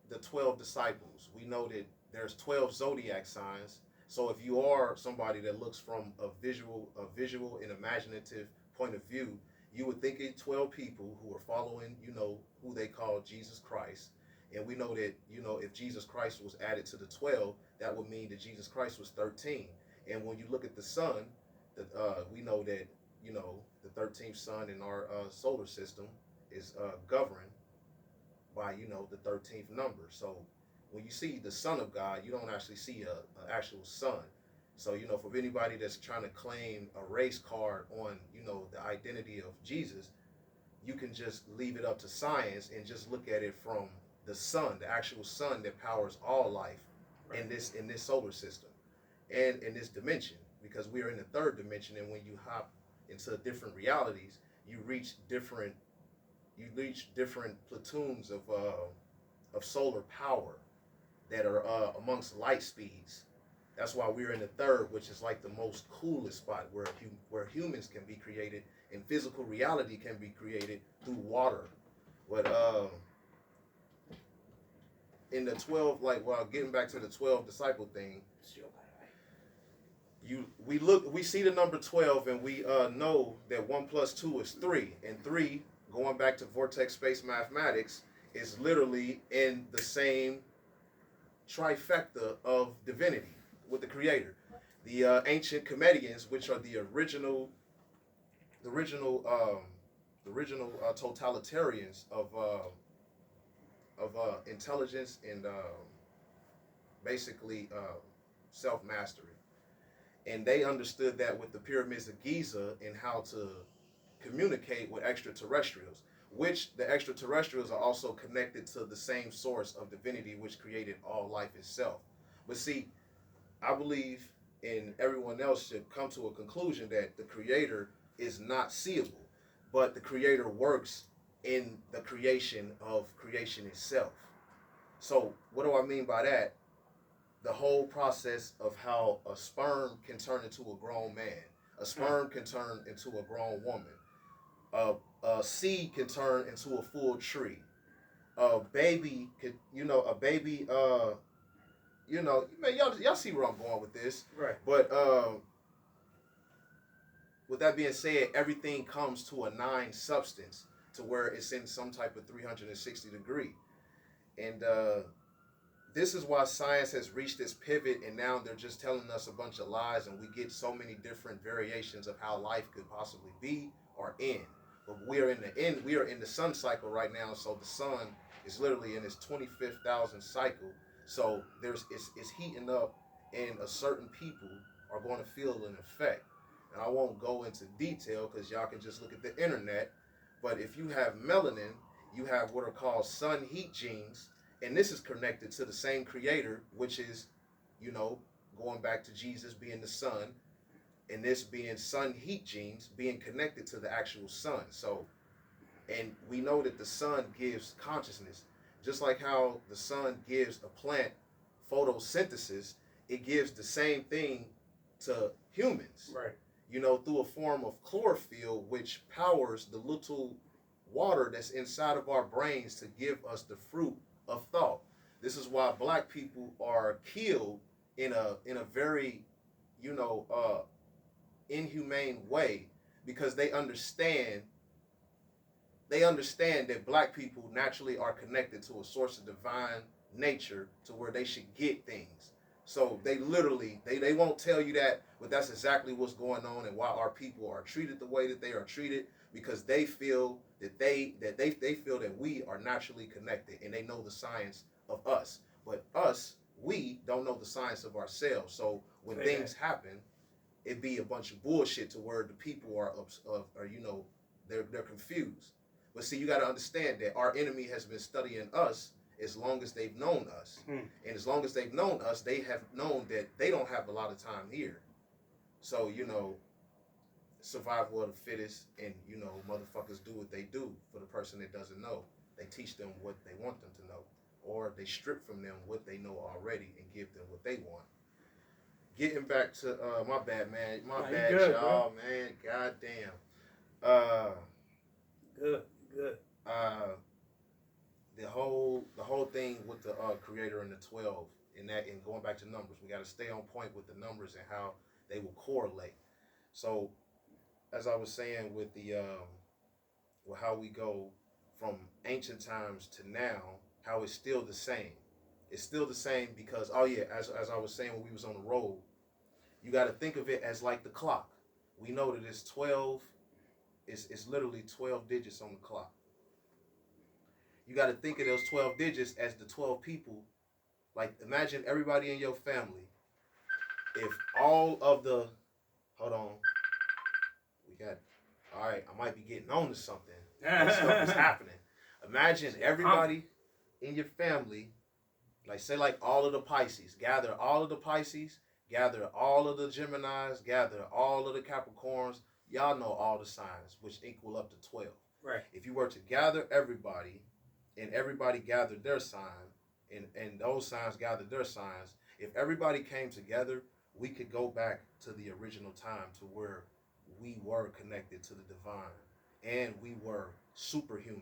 the 12 disciples, we know that there's 12 zodiac signs. So if you are somebody that looks from a visual and imaginative point of view, you would think it's 12 people who are following, who they call Jesus Christ. And we know that, if Jesus Christ was added to the 12, that would mean that Jesus Christ was 13. And when you look at the sun, we know that, the 13th sun in our solar system is governed by, the 13th number. So when you see the Son of God, you don't actually see a actual sun. So, for anybody that's trying to claim a race card on, the identity of Jesus, you can just leave it up to science and just look at it from the sun, the actual sun that powers all life in this solar system and in this dimension, because we are in the third dimension. And when you hop into different realities, you reach different platoons of solar power that are amongst light speeds. That's why we're in the third, which is like the most coolest spot where humans can be created and physical reality can be created through water. But in the 12, getting back to the 12 disciple thing, we see the number 12, and we know that 1 plus 2 is 3, and 3, going back to vortex space mathematics, is literally in the same trifecta of divinity with the creator. The ancient Comedians, which are the original totalitarians of intelligence and basically self-mastery. And they understood that with the pyramids of Giza and how to communicate with extraterrestrials, which the extraterrestrials are also connected to the same source of divinity which created all life itself. But see, I believe, and everyone else should come to a conclusion, that the creator is not seeable, but the creator works in the creation of creation itself. So what do I mean by that? The whole process of how a sperm can turn into a grown man, a sperm can turn into a grown woman, a seed can turn into a full tree, a baby could, man, y'all see where I'm going with this, Right. But with that being said, everything comes to a 9 substance to where it's in some type of 360 degree, and this is why science has reached this pivot, and now they're just telling us a bunch of lies, and we get so many different variations of how life could possibly be or end. But we are in the end. We are in the sun cycle right now, so the sun is literally in its 25,000th cycle. So it's heating up, and a certain people are going to feel an effect. And I won't go into detail because y'all can just look at the internet. But if you have melanin, you have what are called sun heat genes. And this is connected to the same creator, which is, going back to Jesus being the sun, and this being sun heat genes being connected to the actual sun. So, and we know that the sun gives consciousness. Just like how the sun gives a plant photosynthesis, it gives the same thing to humans. Right. Through a form of chlorophyll, which powers the little water that's inside of our brains to give us the fruit of thought. This is why black people are killed in a very, inhumane way, because they understand that black people naturally are connected to a source of divine nature to where they should get things. So they literally they won't tell you that, but that's exactly what's going on and why our people are treated the way that they are treated, because they feel that they feel that we are naturally connected and they know the science of us. But us, we don't know the science of ourselves. So when things happen, it be a bunch of bullshit to where the people are they're confused. But see, you got to understand that our enemy has been studying us as long as they've known us. And as long as they've known us, they have known that they don't have a lot of time here. So, survival of the fittest, and, motherfuckers do what they do for the person that doesn't know. They teach them what they want them to know, or they strip from them what they know already and give them what they want. Getting back to, my bad, man. My bad, good, y'all, bro. man. Goddamn. Good. The whole thing with the creator and the 12 and going back to numbers, we got to stay on point with the numbers and how they will correlate. So as I was saying with the with how we go from ancient times to now, how it's still the same. It's still the same because as I was saying when we was on the road, you got to think of it as like the clock. We know that it's 12. It's literally 12 digits on the clock. You got to think of those 12 digits as the 12 people. Like, imagine everybody in your family. If all of the... Hold on. All right, I might be getting on to something. Stuff is happening. Imagine everybody in your family, like, say, like, all of the Pisces. Gather all of the Pisces. Gather all of the Geminis. Gather all of the Capricorns. Y'all know all the signs, which equal up to 12. Right. If you were to gather everybody, and everybody gathered their sign, and those signs gathered their signs, if everybody came together, we could go back to the original time to where we were connected to the divine, and we were superhuman.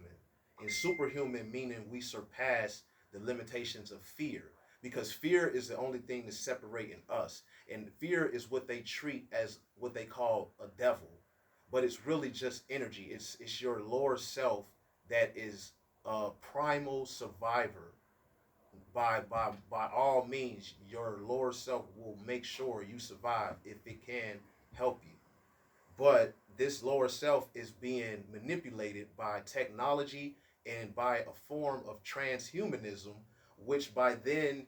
And superhuman meaning we surpass the limitations of fear, because fear is the only thing that's separating us. And fear is what they treat as what they call a devil, but it's really just energy. It's your lower self that is a primal survivor. By all means, your lower self will make sure you survive if it can help you. But this lower self is being manipulated by technology and by a form of transhumanism, which by then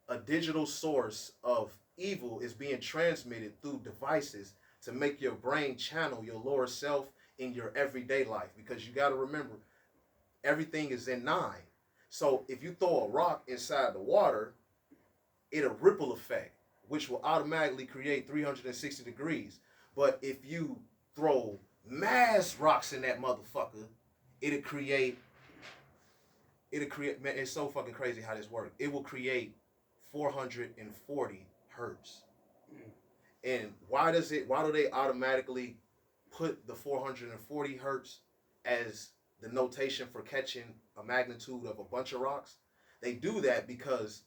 a digital source of evil is being transmitted through devices to make your brain channel your lower self in your everyday life. Because you got to remember, everything is in 9. So if you throw a rock inside the water, it'll ripple effect, which will automatically create 360 degrees. But if you throw mass rocks in that motherfucker, it'll create, man, it's so fucking crazy how this works. It will create 440 hertz. And why do they automatically put the 440 hertz as the notation for catching a magnitude of a bunch of rocks? They do that because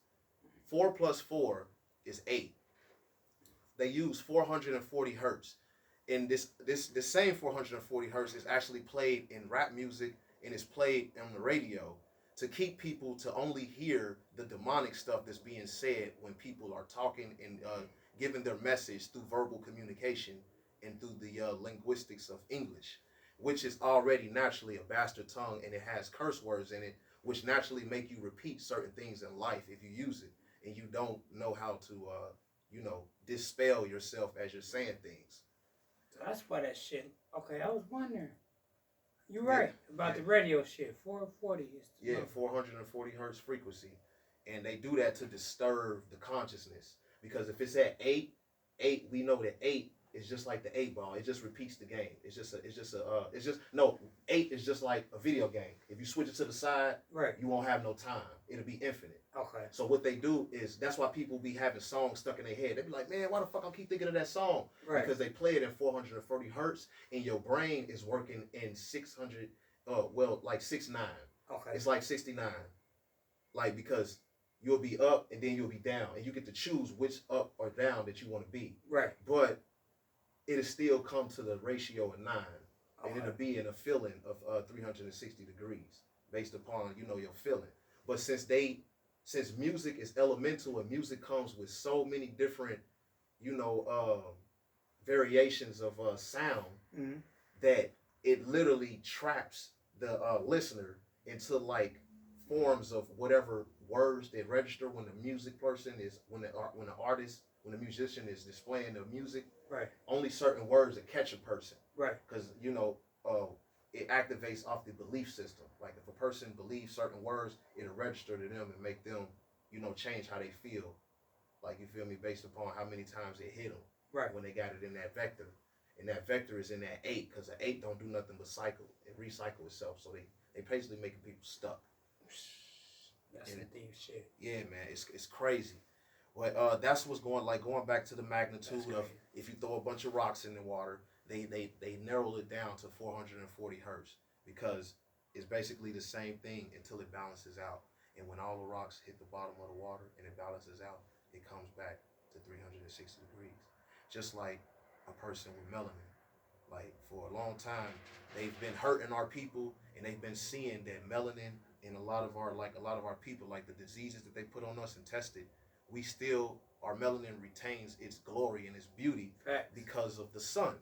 4 plus 4 is 8. They use 440 hertz. And this same 440 hertz is actually played in rap music and is played on the radio to keep people to only hear the demonic stuff that's being said when people are talking and giving their message through verbal communication and through the linguistics of English, which is already naturally a bastard tongue, and it has curse words in it, which naturally make you repeat certain things in life if you use it and you don't know how to, dispel yourself as you're saying things. So that's why that shit. Okay, I was wondering. You're right about the radio shit. 440 is 440 hertz frequency, and they do that to disturb the consciousness, because if it's at 8, we know that 8 is just like the 8 ball. It just repeats the game. 8 is just like a video game. If you switch it to the side, right, you won't have no time. It'll be infinite. Okay. So what they do is, that's why people be having songs stuck in their head. They be like, man, why the fuck I keep thinking of that song? Right. Because they play it in 440 hertz, and your brain is working in 600, like 69. Okay. It's like 69. Like, because you'll be up and then you'll be down, and you get to choose which up or down that you want to be. Right. But it'll still come to the ratio of 9. Okay. And it'll be in a feeling of 360 degrees based upon, your feeling. But since they since music is elemental and music comes with so many different, you know, variations of sound, Mm-hmm. that it literally traps the listener into like forms of whatever words they register when the music person is when the artist when the musician is displaying the music. Right. Only certain words that catch a person, Right. because you know it activates off the belief system. Like if a person believes certain words, it'll register to them and make them, you know, change how they feel. Like you feel me, based upon how many times it hit them. Right. When they got it in that vector, and that vector is in that 8, because the 8 don't do nothing but cycle and recycle itself. So they basically making people stuck. That's the deep shit. Yeah, man, it's crazy. Well, that's what's going back to the magnitude of if you throw a bunch of rocks in the water, they narrowed it down to 440 hertz, because it's basically the same thing until it balances out. And when all the rocks hit the bottom of the water and it balances out, it comes back to 360 degrees. Just like a person with melanin. Like for a long time, they've been hurting our people, and they've been seeing that melanin in a lot of our people, like the diseases that they put on us and tested, we still, our melanin retains its glory and its beauty because of the sun.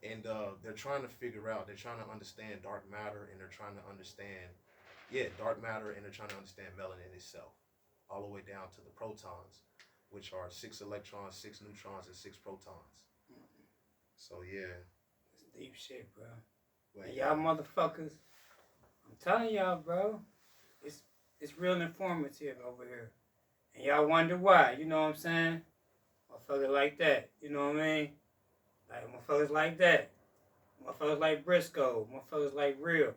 And they're trying to figure out, they're trying to understand dark matter, and they're trying to understand, dark matter, and they're trying to understand melanin itself, all the way down to the protons, which are 6 electrons, 6 neutrons, and 6 protons. So yeah, It's deep shit, bro. Well, And y'all motherfuckers, I'm telling y'all, bro, it's real informative over here. And y'all wonder why, you know what I'm saying? Motherfuckers like that, you know what I mean? Like motherfuckers like that. Motherfuckers like Briscoe, motherfuckers like Real.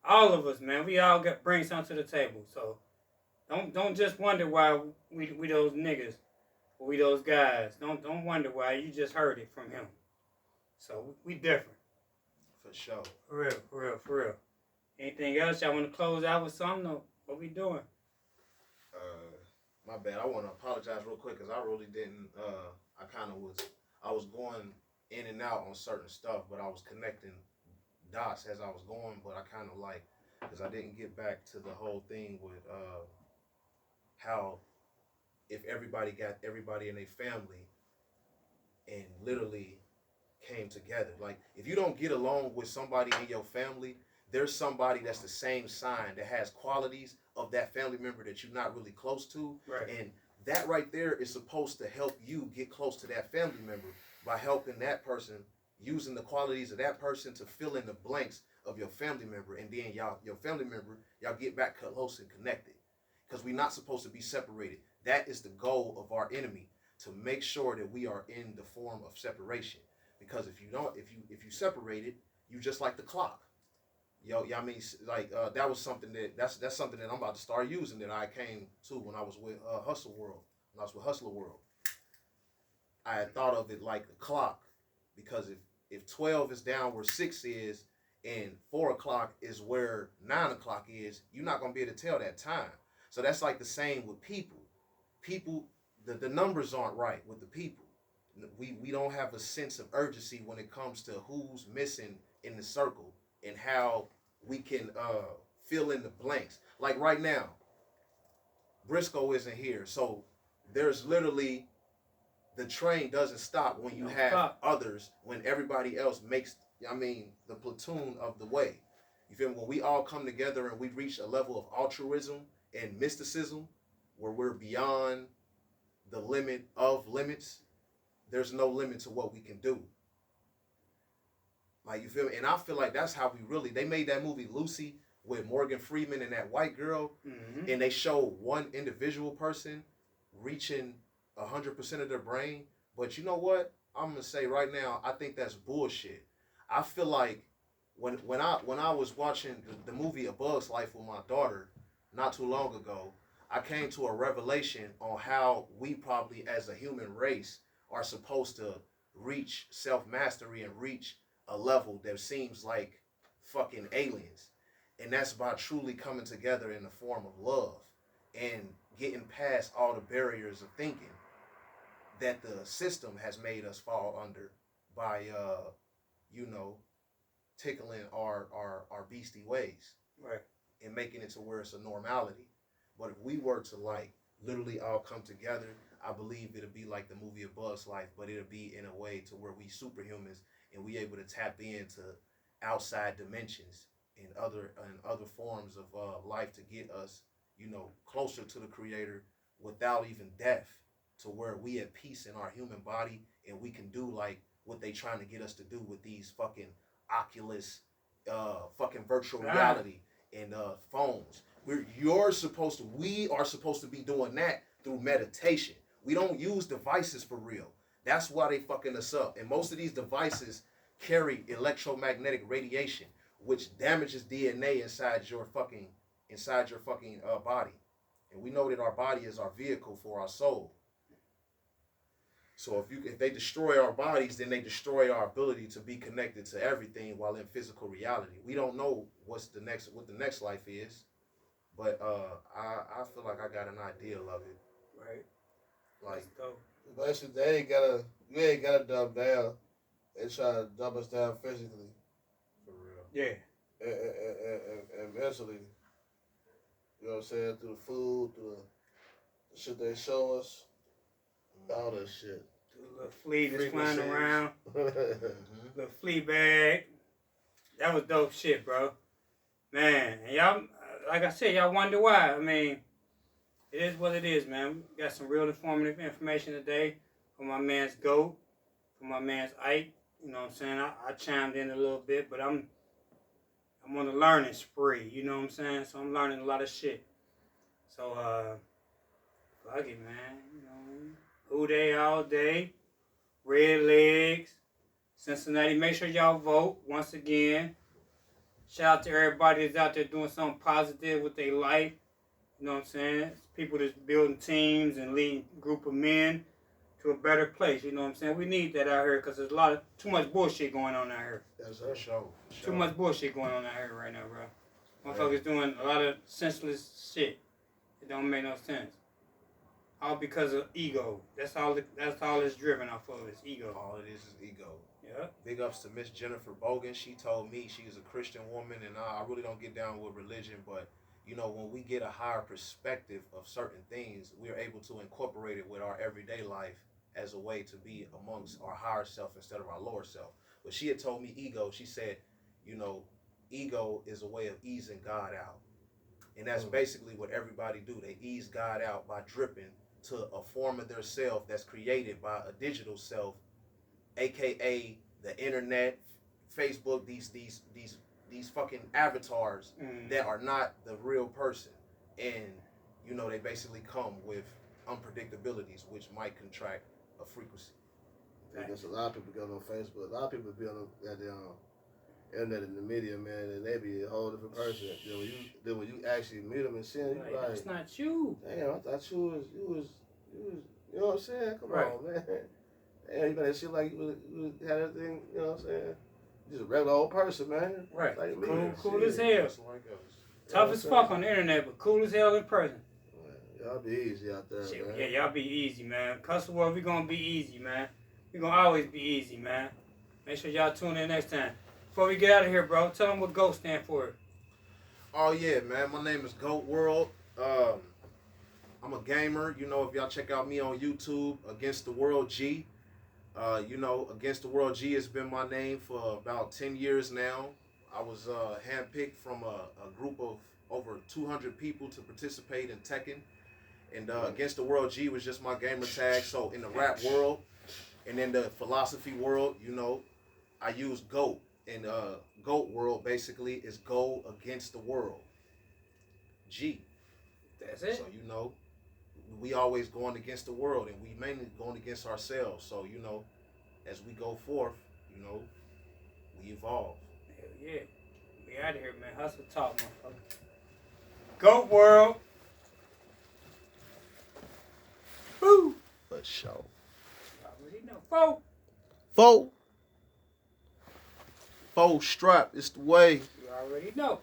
All of us, man, we all bring something to the table. So don't just wonder why we those niggas or we those guys. Don't wonder why. You just heard it from him. So we different. For sure. For real. Anything else y'all want to close out with something? Or what we doing? My bad. I want to apologize real quick because I really didn't. I was going in and out on certain stuff, but I was connecting dots as I was going. But I kind of like, because I didn't get back to the whole thing with how if everybody got everybody in their family and literally came together. Like if you don't get along with somebody in your family, there's somebody that's the same sign that has qualities of that family member that you're not really close to. Right. And that right there is supposed to help you get close to that family member by helping that person, using the qualities of that person to fill in the blanks of your family member. And then your family member, y'all get back close and connected. Because we're not supposed to be separated. That is the goal of our enemy, to make sure that we are in the form of separation. Because if you separate it, you just like the clock. I mean, like that was something that's something that I'm about to start using, that I came to when I was with Hustle World. When I was with Hustler World, I had thought of it like the clock, because if 12 is down where 6 is, and 4 o'clock is where 9 o'clock is, you're not gonna be able to tell that time. So that's like the same with people. People, the numbers aren't right with the people. We don't have a sense of urgency when it comes to who's missing in the circle and how we can fill in the blanks. Like right now, Briscoe isn't here, so there's literally, the train doesn't stop when you have others, when everybody else makes, the platoon of the way. You feel me? When we all come together and we reach a level of altruism and mysticism where we're beyond the limit of limits, there's no limit to what we can do. Like, you feel me? And I feel like that's how they made that movie Lucy with Morgan Freeman and that white girl, and they show one individual person reaching 100% of their brain. But you know what? I'm gonna say right now, I think that's bullshit. I feel like when I was watching the movie A Bug's Life with my daughter not too long ago, I came to a revelation on how we probably as a human race are supposed to reach self-mastery and reach a level that seems like fucking aliens. And that's by truly coming together in the form of love and getting past all the barriers of thinking that the system has made us fall under by, tickling our beastie ways. Right. And making it to where it's a normality. But if we were to like literally all come together, I believe it'll be like the movie A Bug's Life, but it'll be in a way to where we superhumans and we able to tap into outside dimensions and other forms of life to get us, closer to the Creator without even death, to where we at peace in our human body and we can do like what they trying to get us to do with these fucking Oculus, fucking virtual reality and phones. We are supposed to be doing that through meditation. We don't use devices for real. That's why they fucking us up. And most of these devices carry electromagnetic radiation, which damages DNA inside your fucking body. And we know that our body is our vehicle for our soul. So if they destroy our bodies, then they destroy our ability to be connected to everything while in physical reality. We don't know what the next life is, but I feel like I got an idea of it. Right. Like, basically, you ain't gotta dumb down. They try to dumb us down physically. for real. Yeah. And mentally. You know what I'm saying? Through the food, through the shit they show us, all that shit. The little flea that's flying Frequencies. around. Mm-hmm. The flea bag. That was dope shit, bro. Man, and y'all, like I said, y'all wonder why. I mean, it is what it is, man. We got some real informative information today from my man's GOAT, from my man's Ike. You know what I'm saying? I chimed in a little bit, but I'm on a learning spree, you know what I'm saying? So I'm learning a lot of shit. So, fuck it, man. You know, who they all day, Red Legs, Cincinnati. Make sure y'all vote once again. Shout out to everybody that's out there doing something positive with their life. You know what I'm saying? It's people that's building teams and leading a group of men to a better place. You know what I'm saying? We need that out here because there's too much bullshit going on out here. That's For it. sure. Too much bullshit going on out here right now, bro. Motherfuckers doing a lot of senseless shit. It don't make no sense. All because of ego. That's all it's driven off of is ego. All it is ego. Yeah. Big ups to Miss Jennifer Bogan. She told me she's a Christian woman, and I really don't get down with religion, but when we get a higher perspective of certain things, we're able to incorporate it with our everyday life as a way to be amongst our higher self instead of our lower self. But she had told me ego. She said, ego is a way of easing God out. And that's basically what everybody do. They ease God out by dripping to a form of their self that's created by a digital self, aka the internet, Facebook, these fucking avatars that are not the real person. And they basically come with unpredictabilities which might contract a frequency. There's a lot of people going on Facebook. A lot of people be on the internet and the media, man, and they be a whole different person. Then when you actually meet them and see them, you Like, like, that's not you. damn, I thought you was, you know what I'm saying? Come Right. on, man. Damn, you better shit like you had everything, you know what I'm saying? Just a regular old person, man. Right. Like me. Cool Shit. as hell. Just like us. Tough as fuck on the internet, but cool as hell in person. Man, y'all be easy out there, Shit, man. yeah, y'all be easy, man. Custer World, we gonna be easy, man. We gonna always be easy, man. Make sure y'all tune in next time. Before we get out of here, bro, tell them what GOAT stand for. Oh yeah, man. My name is Goat World. I'm a gamer. If y'all check out me on YouTube, Against the World G. Against the World G has been my name for about 10 years now. I was handpicked from a group of over 200 people to participate in Tekken. And Against the World G was just my gamer tag. So in the rap world and in the philosophy world, I use GOAT. And GOAT World basically is go against the world. G. That's it. So we always going against the world, and we mainly going against ourselves. So as we go forth, we evolve. Hell yeah. We out of here, man. Hustle talk, motherfucker. GOAT World. Woo. For sure. Y'all already know. Four strap. It's the way. You already know.